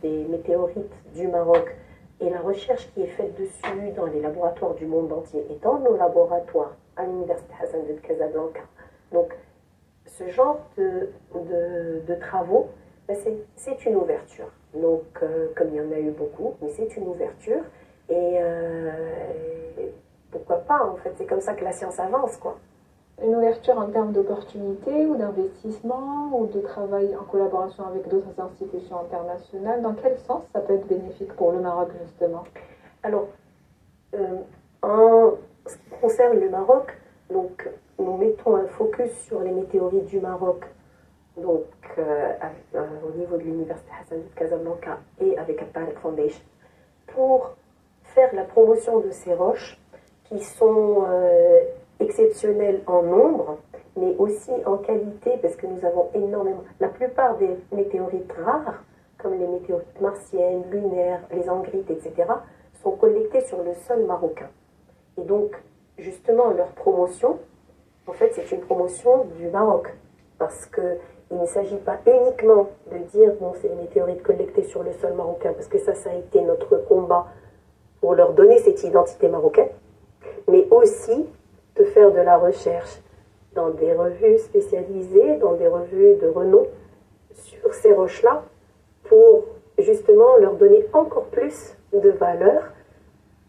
des météorites du Maroc et la recherche qui est faite dessus dans les laboratoires du monde entier et dans nos laboratoires à l'Université Hassan de Casablanca. Donc, ce genre de travaux, ben c'est une ouverture. Donc, comme il y en a eu beaucoup, mais c'est une ouverture. Et pourquoi pas, en fait, c'est comme ça que la science avance, quoi. Une ouverture en termes d'opportunités ou d'investissement ou de travail en collaboration avec d'autres institutions internationales. Dans quel sens ça peut être bénéfique pour le Maroc, justement? Alors, en ce qui concerne le Maroc, donc, nous mettons un focus sur les météorites du Maroc, donc au niveau de l'Université Hassan de Casablanca et avec Al-Tariq Foundation, pour faire la promotion de ces roches qui sont exceptionnelles en nombre, mais aussi en qualité, parce que nous avons énormément. La plupart des météorites rares, comme les météorites martiennes, lunaires, les angrites, etc., sont collectées sur le sol marocain. Et donc, justement, leur promotion, en fait, c'est une promotion du Maroc, parce qu'il ne s'agit pas uniquement de dire, bon, c'est une météorite collectée sur le sol marocain, parce que ça a été notre combat pour leur donner cette identité marocaine, mais aussi de faire de la recherche dans des revues spécialisées, dans des revues de renom, sur ces roches-là, pour justement leur donner encore plus de valeur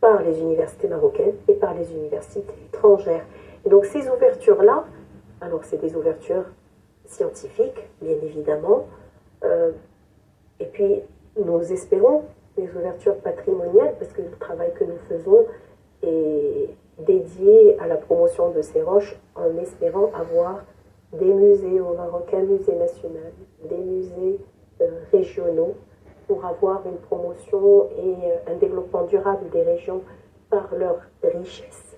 par les universités marocaines et par les universités étrangères. Et donc ces ouvertures-là, alors c'est des ouvertures scientifiques, bien évidemment, et puis nous espérons des ouvertures patrimoniales, parce que le travail que nous faisons est dédié à la promotion de ces roches, en espérant avoir des musées au Maroc, un musée national, des musées régionaux, pour avoir une promotion et un développement durable des régions par leur richesse.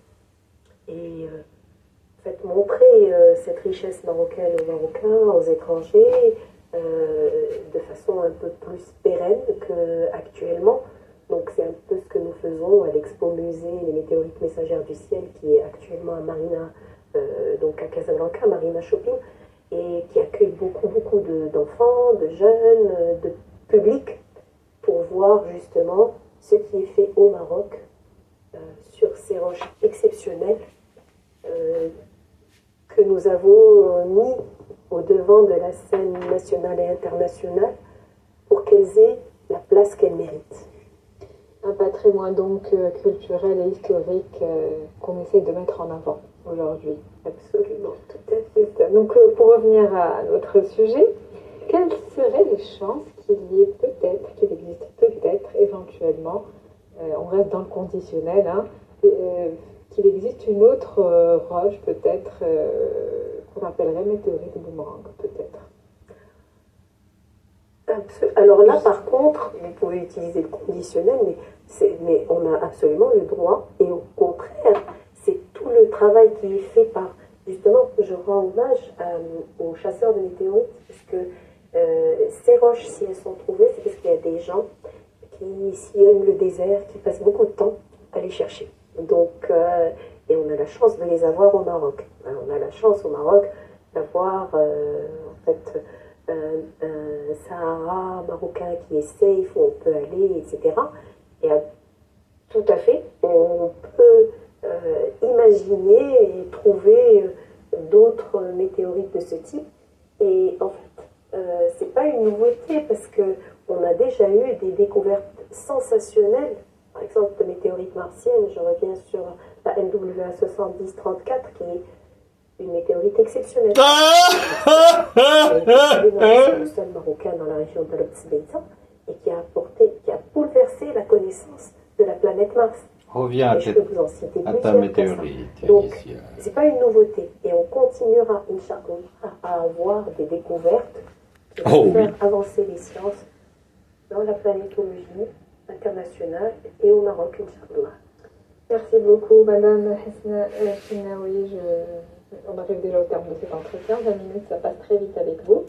Et en fait, montrer cette richesse marocaine aux Marocains, aux étrangers, de façon un peu plus pérenne qu'actuellement. Donc c'est un peu ce que nous faisons à l'Expo Musée Les Météorites Messagères du Ciel, qui est actuellement à Marina, donc à Casablanca, Marina Shopping, et qui accueille beaucoup d'enfants, de jeunes, de public, pour voir justement ce qui est fait au Maroc sur ces roches exceptionnelles que nous avons mis au devant de la scène nationale et internationale pour qu'elles aient la place qu'elles méritent. Un patrimoine donc culturel et historique qu'on essaie de mettre en avant aujourd'hui. Absolument, tout à fait. Donc pour revenir à notre sujet, quelles seraient les chances qu'il existe peut-être éventuellement, on reste dans le conditionnel, hein, qu'il existe une autre roche peut-être qu'on appellerait météorite boomerang peut-être? Alors là, par contre, vous pouvez utiliser le conditionnel, mais on a absolument le droit, et au contraire, c'est tout le travail qui est fait par, justement, je rends hommage aux chasseurs de météorites, parce que ces roches, si elles sont trouvées, c'est parce qu'il y a des gens qui sillonnent le désert, qui passent beaucoup de temps à les chercher. Donc, et on a la chance de les avoir au Maroc. On a la chance au Maroc d'avoir, en fait, un Sahara marocain qui est safe, où on peut aller, etc. Et tout à fait, on peut imaginer et trouver d'autres météorites de ce type. Et en fait, c'est pas une nouveauté, parce qu'on a déjà eu des découvertes sensationnelles. Par exemple, de météorites martiennes, je reviens sur la NWA 7034, qui est une météorite exceptionnelle. Sur le sol marocain dans la région de l'Obsbeita, et qui a bouleversé la connaissance de la planète Mars. Reviens à ta météorite. Donc, c'est pas une nouveauté. Et on continuera, Inch'Allah, à avoir des découvertes qui vont faire avancer les sciences dans la planétologie internationale et au Maroc, Inch'Allah. Merci beaucoup, Madame Hesna Chinaoui. On arrive déjà au terme de cet entretien. 20 minutes, ça passe très vite avec vous.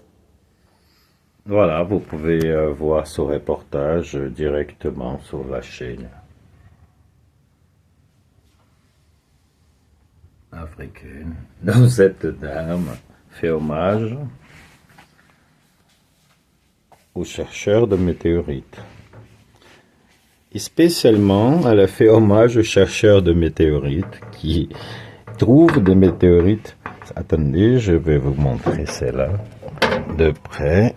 Voilà, vous pouvez voir ce reportage directement sur la chaîne africaine. Donc cette dame fait hommage aux chercheurs de météorites. Et spécialement, elle a fait hommage aux chercheurs de météorites qui trouvent des météorites. Attendez, je vais vous montrer celle-là de près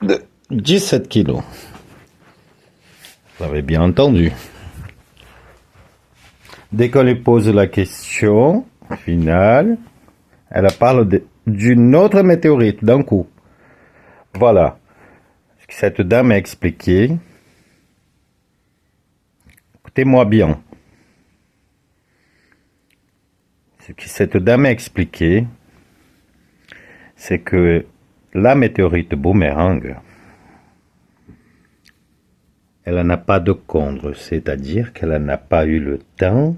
de 17 kilos. Vous avez bien entendu. Dès qu'on lui pose la question finale, elle parle d'une autre météorite d'un coup. Voilà. Cette dame a expliqué. Écoutez-moi bien. Ce que cette dame a expliqué, c'est que la météorite boomerang, elle n'a pas de condre, c'est-à-dire qu'elle n'a pas eu le temps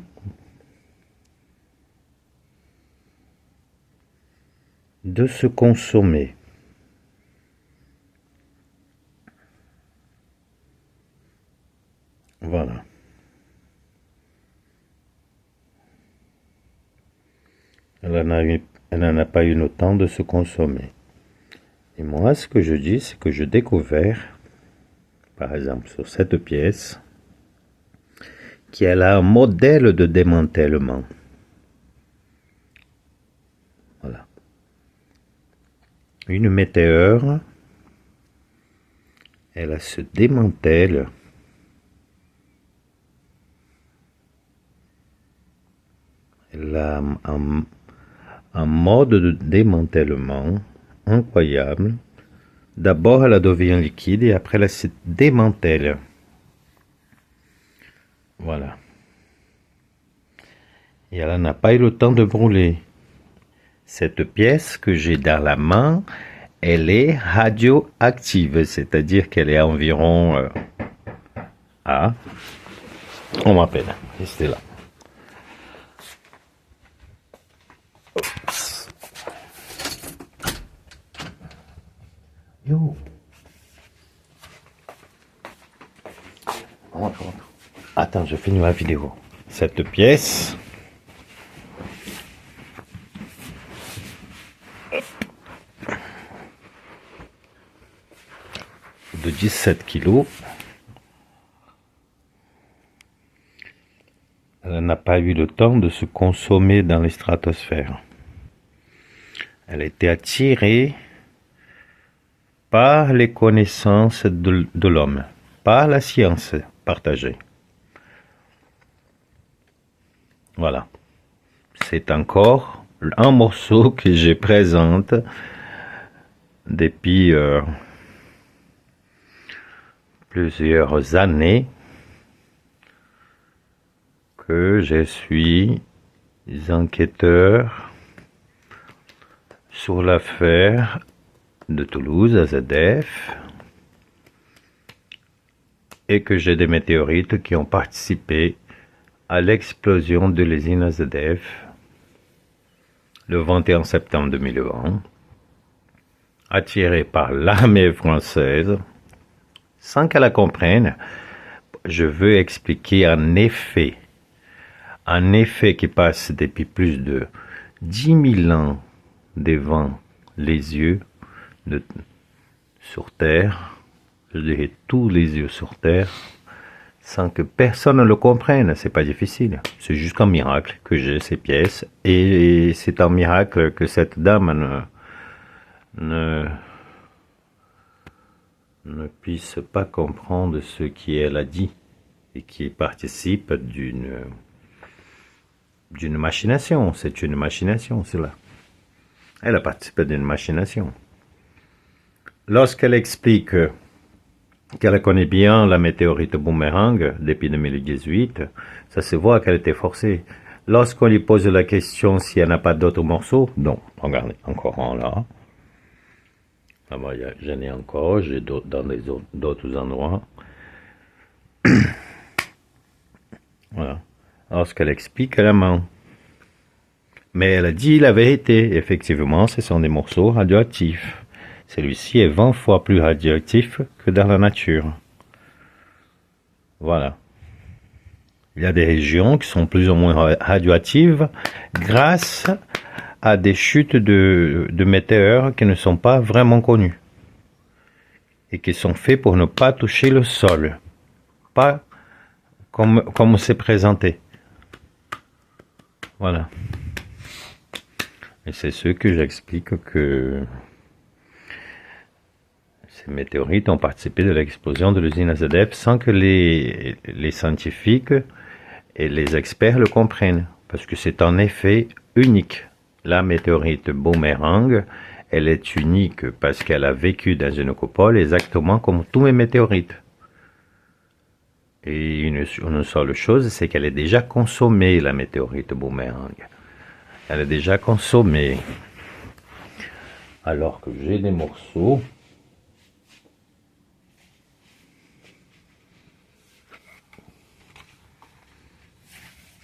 de se consommer. Voilà. Elle n'en a pas eu le temps de se consommer. Et moi, ce que je dis, c'est que j'ai découvert, par exemple, sur cette pièce, qu'elle a un modèle de démantèlement. Voilà. Une météore, elle se démantèle. Elle a un mode de démantèlement incroyable. D'abord, elle devient liquide et après, elle se démantèle. Voilà. Et elle n'a pas eu le temps de brûler. Cette pièce que j'ai dans la main, elle est radioactive, c'est-à-dire qu'elle est environ... on m'appelle, restez là. Yo. Attends, je finis ma vidéo. Cette pièce, de 17 kilos, elle n'a pas eu le temps de se consommer dans les stratosphères. Elle a été attirée par les connaissances de l'homme, par la science partagée. Voilà. C'est encore un morceau que je présente depuis plusieurs années que je suis enquêteur sur l'affaire de Toulouse, AZF, et que j'ai des météorites qui ont participé à l'explosion de l'usine AZF le 21 septembre 2020, attirée par l'armée française, sans qu'elle la comprenne. Je veux expliquer un effet qui passe depuis plus de 10 000 ans devant les yeux sur Terre, je dirais tous les yeux sur Terre, sans que personne ne le comprenne. C'est pas difficile. C'est juste un miracle que j'ai ces pièces, et c'est un miracle que cette dame ne puisse pas comprendre ce qu'elle a dit et qui participe d'une machination. C'est une machination, cela. Elle a participé d'une machination. Lorsqu'elle explique qu'elle connaît bien la météorite boomerang depuis 2018, ça se voit qu'elle était forcée. Lorsqu'on lui pose la question s'il n'y en a pas d'autres morceaux, non, regardez, encore un là. J'en ai encore, j'ai dans d'autres endroits. Voilà. Lorsqu'elle explique, elle ment. Mais elle a dit la vérité. Effectivement, ce sont des morceaux radioactifs. Celui-ci est 20 fois plus radioactif que dans la nature. Voilà. Il y a des régions qui sont plus ou moins radioactives grâce à des chutes de météores qui ne sont pas vraiment connues. et qui sont faits pour ne pas toucher le sol. Pas comme c'est présenté. Voilà. Et c'est ce que j'explique que ces météorites ont participé de l'explosion de l'usine AZF sans que les scientifiques et les experts le comprennent. Parce que c'est en effet unique. La météorite Boomerang, elle est unique parce qu'elle a vécu dans une coupole exactement comme tous mes météorites. Et une seule chose, c'est qu'elle est déjà consommée, la météorite Boomerang. Elle est déjà consommée. Alors que j'ai des morceaux.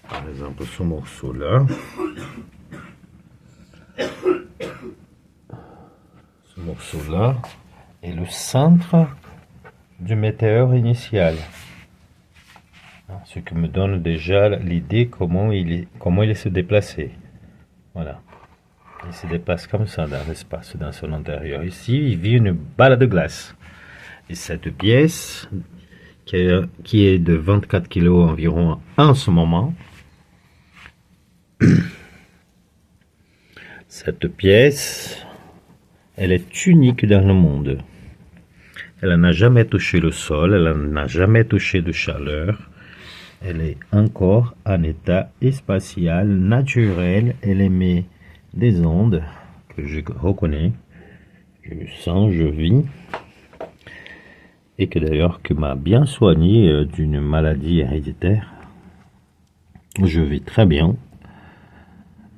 Par exemple, ce morceau-là. Ce morceau-là est le centre du météore initial. Ce qui me donne déjà l'idée comment il se déplacé. Voilà. Il se déplace comme ça dans l'espace, dans son intérieur. Ici, il vit une balle de glace. Et cette pièce, qui est de 24 kg environ en ce moment, cette pièce, elle est unique dans le monde. Elle n'a jamais touché le sol, elle n'a jamais touché de chaleur. Elle est encore en état spatial, naturel. Elle émet des ondes que je reconnais, je sens, je vis. Et que d'ailleurs, que m'a bien soigné d'une maladie héréditaire. Je vis très bien.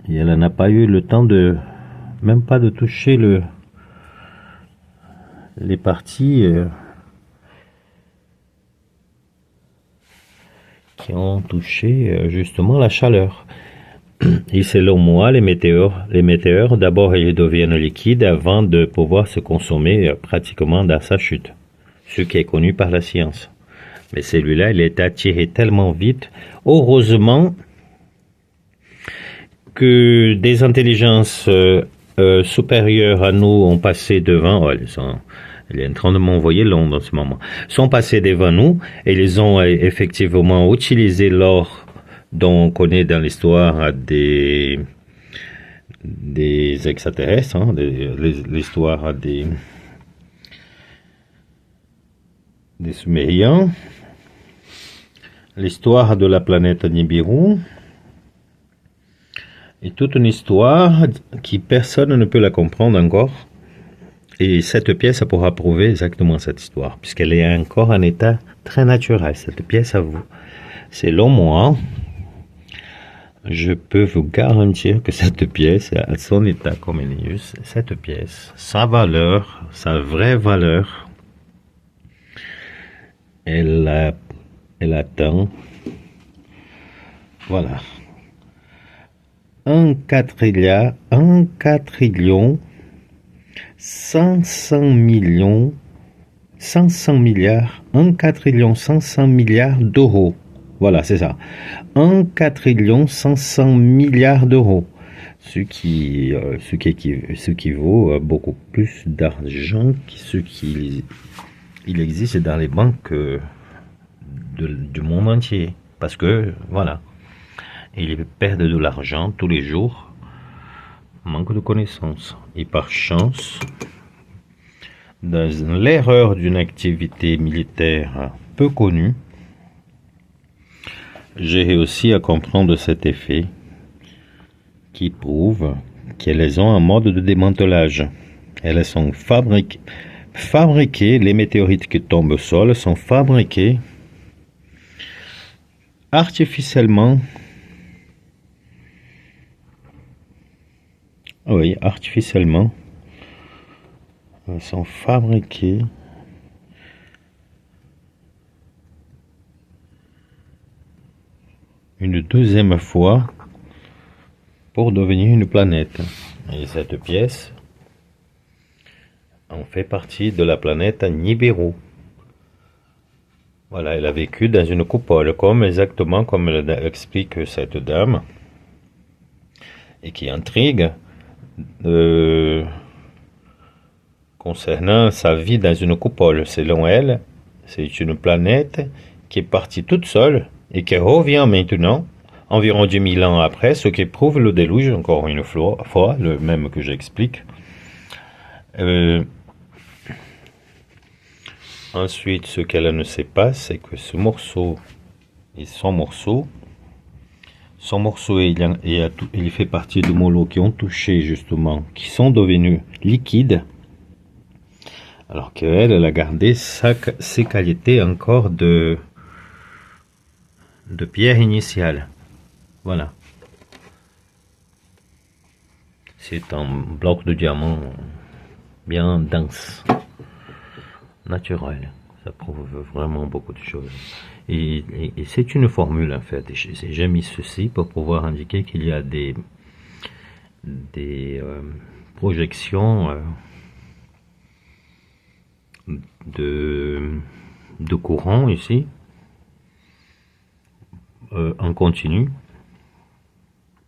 Et elle n'a pas eu le temps même pas de toucher les parties qui ont touché justement la chaleur. Et selon moi, les météores, d'abord ils deviennent liquides avant de pouvoir se consommer pratiquement dans sa chute. Ce qui est connu par la science. Mais celui-là, il est attiré tellement vite. Heureusement que des intelligences supérieures à nous ont passé devant. Oh, elle est en train de m'envoyer l'onde en ce moment. Sont passés devant nous et ils ont effectivement utilisé l'or dont on connaît dans l'histoire des extraterrestres, hein, l'histoire des Sumériens, l'histoire de la planète Nibiru, et toute une histoire qui personne ne peut la comprendre encore. Et cette pièce pourra prouver exactement cette histoire, puisqu'elle est encore en état très naturel. Cette pièce, selon moi, je peux vous garantir que cette pièce, à son état communis, cette pièce, sa valeur, sa vraie valeur, elle atteint, voilà, 1 quadrillion 500 millions 500 milliards 1 quadrillion 500 milliards d'euros. Voilà, c'est ça. 1 quadrillion 500 milliards d'euros. Ce qui vaut beaucoup plus d'argent que ce qui il existe dans les banques du monde entier. Parce que, voilà, ils perdent de l'argent tous les jours, manque de connaissances. Et par chance, dans l'erreur d'une activité militaire peu connue, j'ai réussi à comprendre cet effet qui prouve qu'elles ont un mode de démantelage. Elles sont fabriquées, les météorites qui tombent au sol sont fabriquées artificiellement. Oui, artificiellement. Elles sont fabriquées une deuxième fois pour devenir une planète. Et cette pièce en fait partie de la planète Nibiru. Voilà, elle a vécu dans une coupole, exactement comme explique cette dame, et qui intrigue. concernant sa vie dans une coupole. Selon elle, c'est une planète qui est partie toute seule et qui revient maintenant, environ 10 000 ans après, ce qui prouve le déluge, encore une fois, le même que j'explique. Ensuite, ce qu'elle ne sait pas, c'est que ce morceau et son morceau, il fait partie de mots qui ont touché justement, qui sont devenus liquides, alors qu'elle, elle a gardé ses qualités encore de pierre initiale. Voilà. C'est un bloc de diamant bien dense, naturel. Ça prouve vraiment beaucoup de choses. Et c'est une formule en fait. J'ai mis ceci pour pouvoir indiquer qu'il y a des projections de courant ici en continu,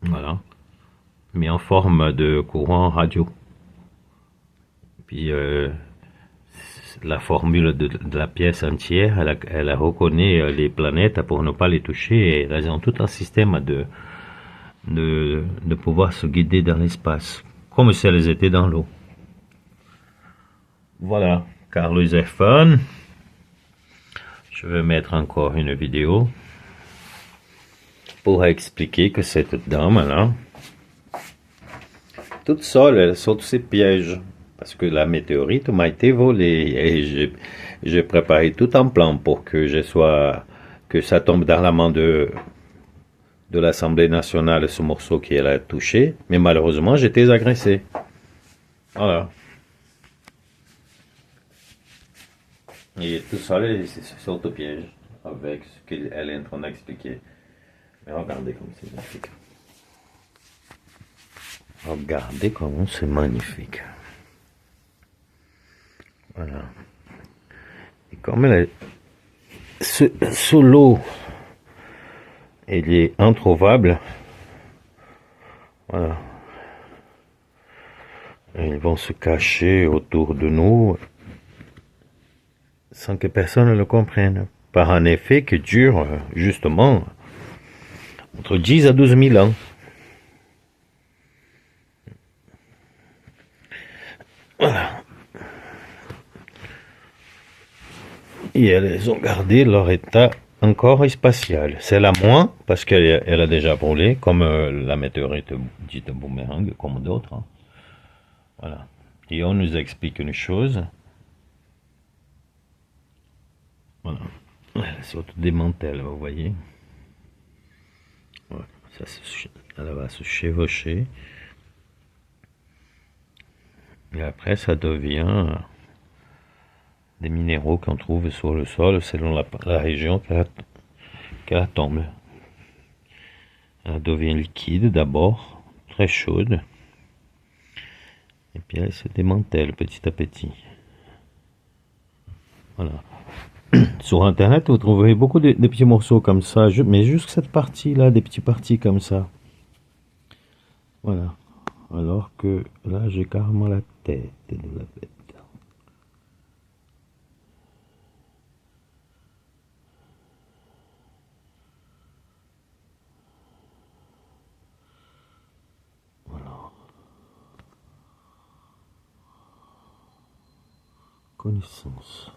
voilà, mais en forme de courant radio. Puis la formule de la pièce entière, elle reconnaît les planètes pour ne pas les toucher, et elles ont tout un système de pouvoir se guider dans l'espace, comme si elles étaient dans l'eau. Voilà, Carlos Zerfan. Je vais mettre encore une vidéo pour expliquer que cette dame-là, toute seule, elle saute ses pièges. Parce que la météorite m'a été volée et j'ai préparé tout un plan pour que ça tombe dans la main de l'Assemblée nationale, ce morceau qu'elle a touché. Mais malheureusement, j'étais agressé. Voilà. Et tout seul, elle saute au piège avec ce qu'elle est en train d'expliquer. Mais regardez comme c'est magnifique. Regardez comment c'est magnifique. Voilà. Et comme elle est sous l'eau, elle est introuvable. Voilà. Et ils vont se cacher autour de nous sans que personne ne le comprenne. Par un effet qui dure justement entre 10 à 12 000 ans. Voilà. Et elles ont gardé leur état encore spatial. C'est la moins, parce qu'elle a déjà brûlé, comme la météorite dite boomerang, comme d'autres. Hein. Voilà. Et on nous explique une chose. Voilà. Elle s'auto-démantèle, vous voyez. Voilà. Elle va se chevaucher. Et après, ça devient des minéraux qu'on trouve sur le sol selon la région qu'elle tombe. Elle devient liquide d'abord, très chaude, et puis elle se démantèle petit à petit. Voilà. Sur internet, vous trouverez beaucoup de petits morceaux comme ça, mais juste cette partie-là, des petites parties comme ça. Voilà. Alors que là, j'ai carrément la tête de la bête. Connaissance.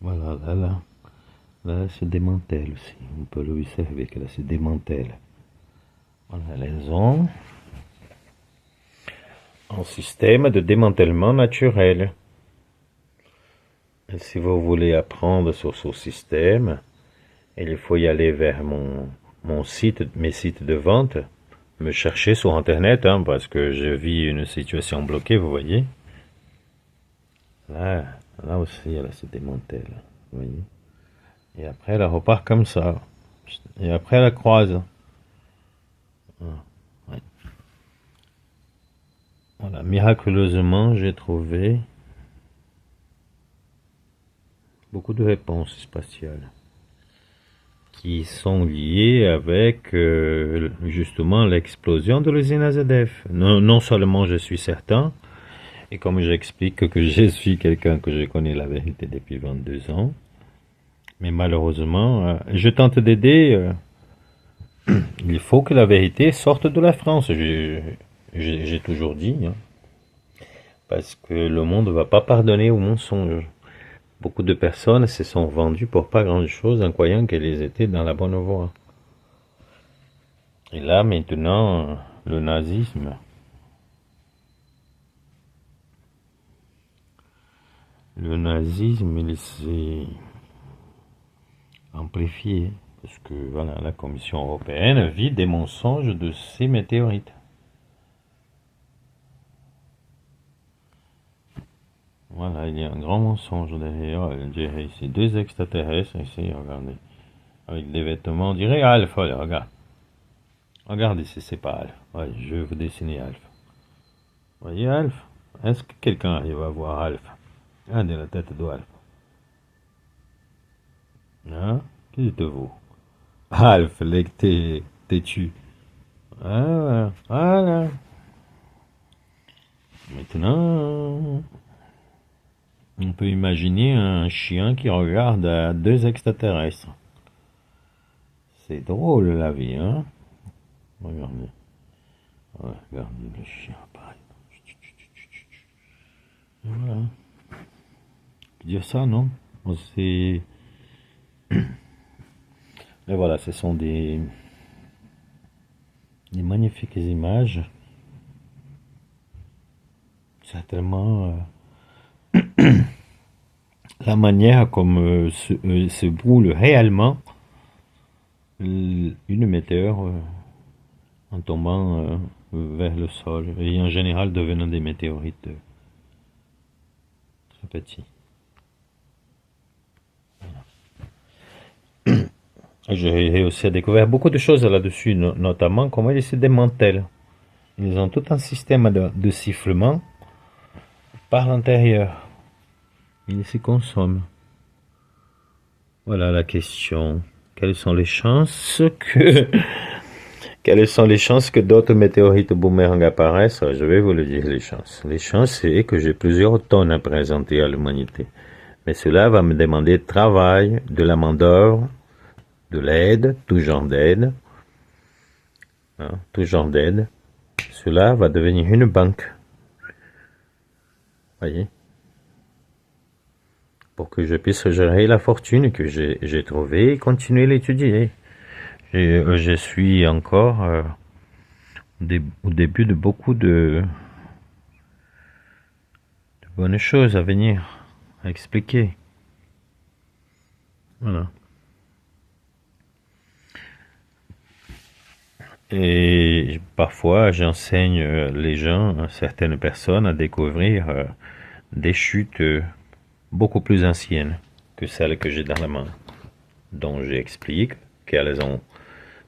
Voilà, là, elle se démantèle aussi. On peut l'observer qu'elle se démantèle. Voilà, elles ont un système de démantèlement naturel. Et si vous voulez apprendre sur ce système, il faut y aller vers mes sites de vente, me chercher sur internet, hein, parce que je vis une situation bloquée, vous voyez. Là aussi, elle se démantèle, vous voyez. Et après, elle repart comme ça. Et après, elle croise. Ouais. Voilà, miraculeusement, j'ai trouvé beaucoup de réponses spatiales qui sont liées avec justement l'explosion de l'usine AZF. Non seulement je suis certain, et comme j'explique que je suis quelqu'un que je connais la vérité depuis 22 ans, mais malheureusement, je tente d'aider. Il faut que la vérité sorte de la France. J'ai toujours dit, hein, parce que le monde ne va pas pardonner aux mensonges. Beaucoup de personnes se sont vendues pour pas grand-chose en croyant qu'elles étaient dans la bonne voie. Et là, maintenant, le nazisme, il s'est amplifié. Parce que voilà, la Commission européenne vit des mensonges de ces météorites. Voilà, il y a un grand mensonge derrière. Elle dirait ici 2 extraterrestres, ici, regardez. Avec des vêtements, on dirait Alpha, regarde. Regarde ici, c'est pas Alpha. Ouais, je vais vous dessiner Alpha. Vous voyez Alpha? Est-ce que quelqu'un arrive à voir Alpha? Regardez la tête de Alpha. Hein? Qu'est-ce que vous? Alpha, têtu. Voilà, voilà. Maintenant, on peut imaginer un chien qui regarde à 2 extraterrestres. C'est drôle la vie, hein? Regardez. Ouais, regardez le chien, pareil. Voilà. On peut dire ça, non? C'est... Et voilà, ce sont des magnifiques images. Certainement, la manière comme se brûle réellement une météore en tombant vers le sol et en général devenant des météorites très petits. J'ai aussi découvert beaucoup de choses là-dessus, notamment comment ils se démantèlent. Ils ont tout un système de sifflement par l'intérieur. Ils se consomment. Voilà la question. Quelles sont les chances que d'autres météorites boomerang apparaissent? Je vais vous le dire, les chances. Les chances, c'est que j'ai plusieurs tonnes à présenter à l'humanité. Mais cela va me demander de travail, de la main-d'œuvre, de l'aide, tout genre d'aide. Hein, tout genre d'aide. Cela va devenir une banque. Voyez? Pour que je puisse gérer la fortune que j'ai trouvée et continuer à l'étudier. Je suis encore au début de beaucoup de bonnes choses à venir, à expliquer. Voilà. Et parfois, j'enseigne les gens, certaines personnes, à découvrir des chutes beaucoup plus anciennes que celles que j'ai dans la main, dont j'explique qu'elles ont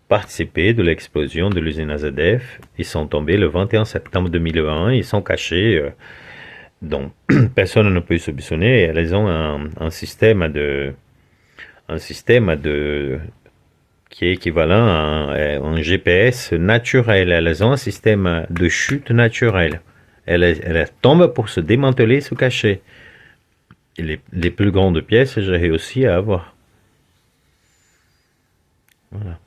participé de l'explosion de l'usine AZF. Ils sont tombés le 21 septembre 2001, ils sont cachés, donc personne ne peut y soupçonner. Elles ont un système qui est équivalent à un GPS naturel. Elles ont un système de chute naturel. Elles tombent pour se démanteler, se cacher. Et les plus grandes pièces, j'ai réussi à avoir. Voilà.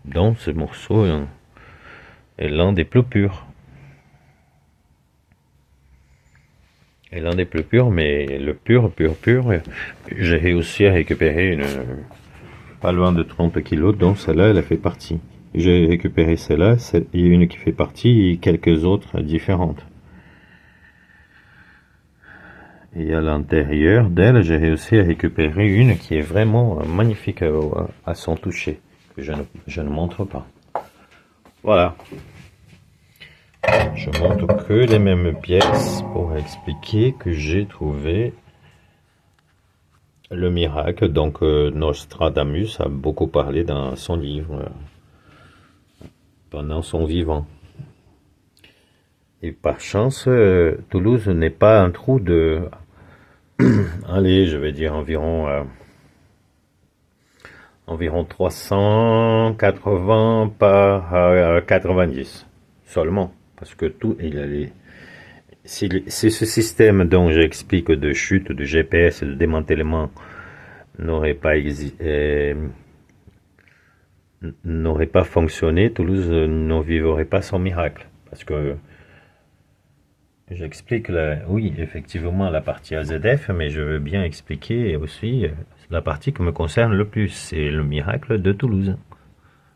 Donc ce morceau est l'un des plus purs. Et l'un des plus purs, mais le pur, j'ai réussi à récupérer pas loin de 30 kilos, dont celle-là, elle a fait partie. J'ai récupéré celle-là, il y a une qui fait partie et quelques autres différentes. Et à l'intérieur d'elle, j'ai réussi à récupérer une qui est vraiment magnifique à son toucher, que je ne montre pas. Voilà. Je montre que les mêmes pièces pour expliquer que j'ai trouvé le miracle. Donc Nostradamus a beaucoup parlé dans son livre pendant son vivant. Et par chance, Toulouse n'est pas un trou allez, je vais dire environ 380 par 90 seulement, parce que tout, c'est ce système dont j'explique de chute, de GPS, de démantèlement n'aurait pas fonctionné, Toulouse ne vivrait pas son miracle, parce que j'explique, oui, effectivement, la partie AZF, mais je veux bien expliquer aussi la partie qui me concerne le plus, c'est le miracle de Toulouse.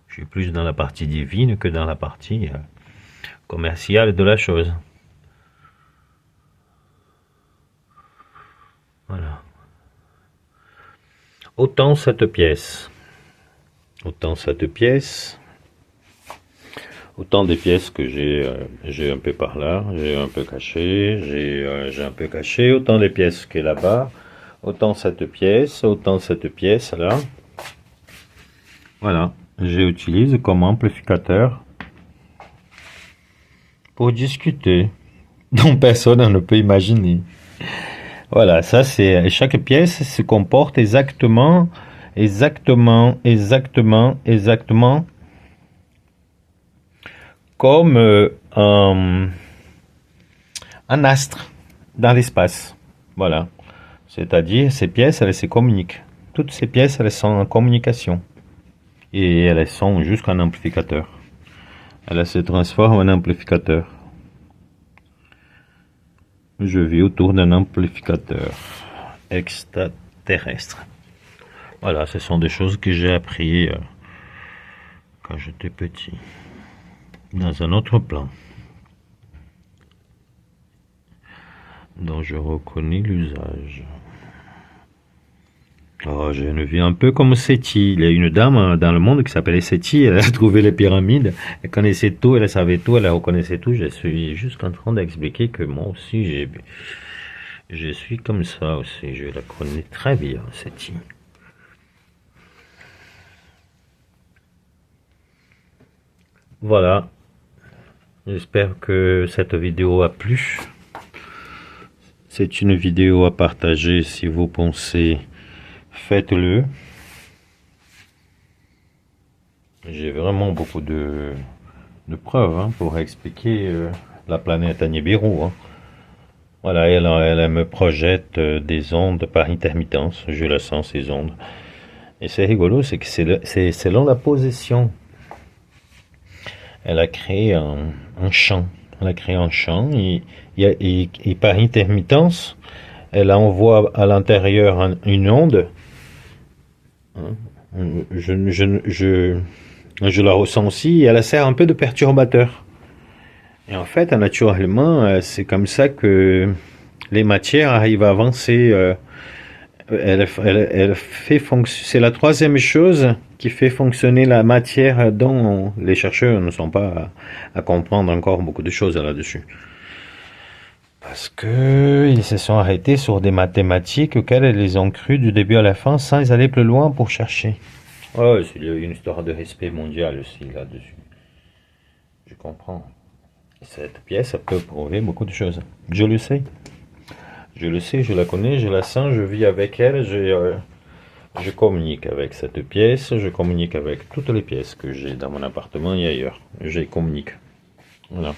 Je suis plus dans la partie divine que dans la partie commerciale de la chose. Voilà. Autant cette pièce, autant des pièces que j'ai un peu par là, j'ai un peu caché, j'ai un peu caché, autant des pièces qui est là-bas, autant cette pièce là. Voilà, j'utilise comme amplificateur pour discuter, dont personne ne peut imaginer. Voilà, ça c'est, chaque pièce se comporte exactement comme un astre dans l'espace. Voilà. C'est-à-dire, ces pièces, elles se communiquent. Toutes ces pièces, elles sont en communication. Et elles sont jusqu'en amplificateur. Elles se transforment en amplificateur. Je vis autour d'un amplificateur extraterrestre. Voilà, ce sont des choses que j'ai appris quand j'étais petit. Dans un autre plan, dont je reconnais l'usage. Oh, j'ai une vie un peu comme Séti. Il y a une dame dans le monde qui s'appelait Séti, elle a trouvé les pyramides, elle connaissait tout, elle savait tout, elle reconnaissait tout. Je suis juste en train d'expliquer que moi aussi, je suis comme ça aussi, je la connais très bien, Séti. Voilà. J'espère que cette vidéo a plu. C'est une vidéo à partager si vous pensez, faites-le. J'ai vraiment beaucoup de preuves pour expliquer la planète à Nibiru. Voilà, elle me projette des ondes par intermittence. Je la sens, ces ondes. Et c'est rigolo, c'est que c'est selon la position. Elle a créé un champ. Elle a créé un champ et par intermittence, elle envoie à l'intérieur une onde. Je la ressens aussi et elle sert un peu de perturbateur. Et en fait, naturellement, c'est comme ça que les matières arrivent à avancer. Elle fait c'est la troisième chose qui fait fonctionner la matière dont les chercheurs ne sont pas à comprendre encore beaucoup de choses là-dessus. Parce que ils se sont arrêtés sur des mathématiques auxquelles ils les ont crues du début à la fin sans aller plus loin pour chercher. Oh, il y a une histoire de respect mondial aussi là-dessus. Je comprends. Cette pièce, ça peut prouver beaucoup de choses. Je le sais. Je le sais, je la connais, je la sens, je vis avec elle, je communique avec cette pièce, je communique avec toutes les pièces que j'ai dans mon appartement et ailleurs. Je communique. Voilà.